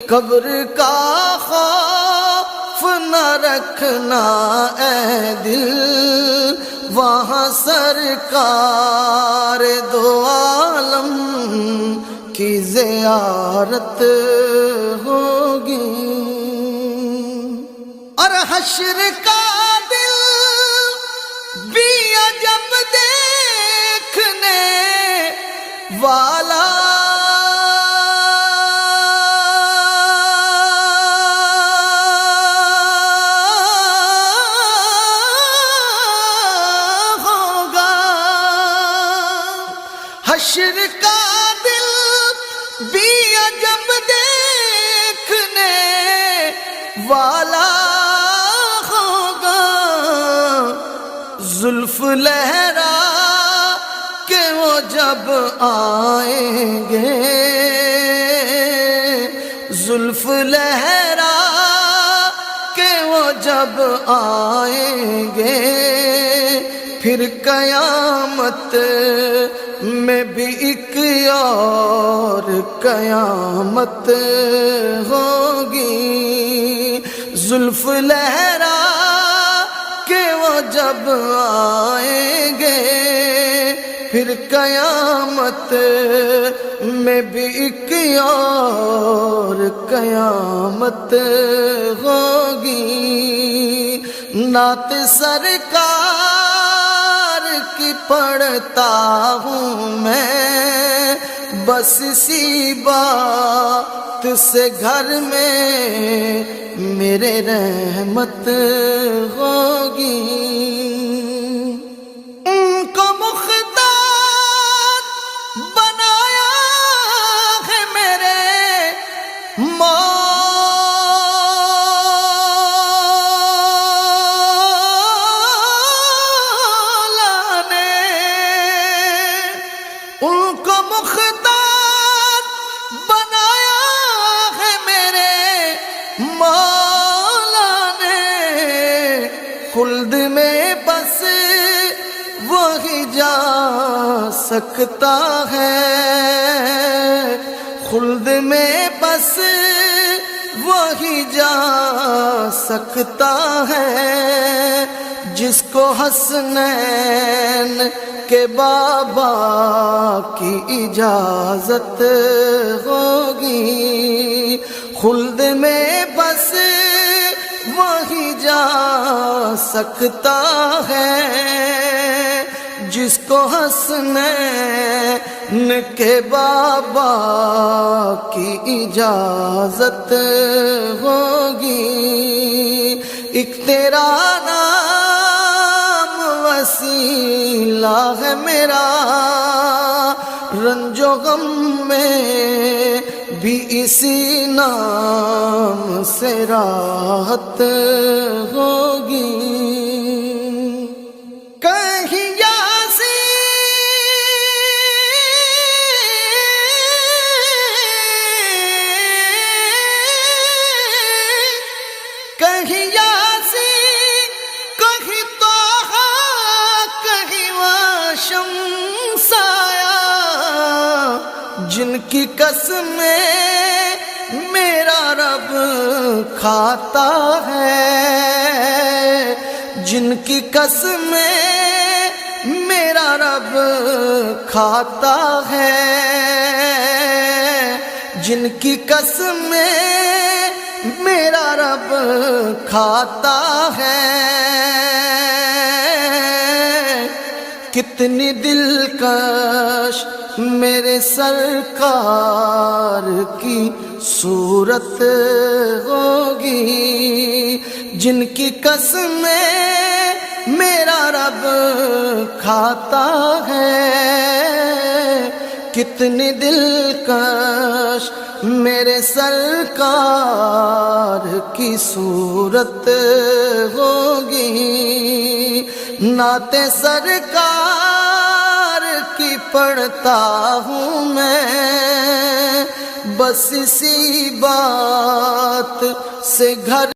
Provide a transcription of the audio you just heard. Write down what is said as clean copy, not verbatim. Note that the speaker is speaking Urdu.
قبر کا خوف نہ رکھنا اے دل، وہاں سرکار دو عالم کی زیارت ہوگی، اور حشر کا دل بھی عجب دیکھنے والا حشر کا دل بھی عجب دیکھنے والا ہوگا، زلف لہرا کہ وہ جب آئیں گے، زلف لہرا کہ وہ جب آئیں گے، پھر قیامت میں بھی ایک اور قیامت ہوگی، زلف لہرا کہ وہ جب آئیں گے، پھر قیامت میں بھی ایک اور قیامت ہوگی، نعت سرکار کی پڑھتا ہوں میں، بس اسی بات سے گھر میں میرے رحمت ہوگی، ان کو مختار بنایا ہے میرے ان کو مختار بنایا ہے میرے مولا نے، خلد میں بس وہی جا سکتا ہے، خلد میں بس وہی جا سکتا ہے، جس کو حسنین کہ بابا کی اجازت ہوگی، خلد میں بس وہی جا سکتا ہے، جس کو حسنین کہ بابا کی اجازت ہوگی، ایک تیرا نام وسیلہ ہے میرا، رنج و غم میں بھی اسی نام سے راحت ہوگی، کہیں کہیں یاسین کہیں طٰہٰ کہیں واشمس آیا، جن کی قسمیں میرا رب کھاتا ہے، جن کی قسمیں میرا رب کھاتا ہے، جن کی قسمیں میرا رب کھاتا ہے، کتنی دلکش میرے سرکار کی صورت ہوگی، جن کی قسمیں میرا رب کھاتا ہے، کتنی دلکش میرے سرکار کی صورت ہوگی، نعت سرکار کی پڑھتا ہوں میں، بس اسی بات سے گھر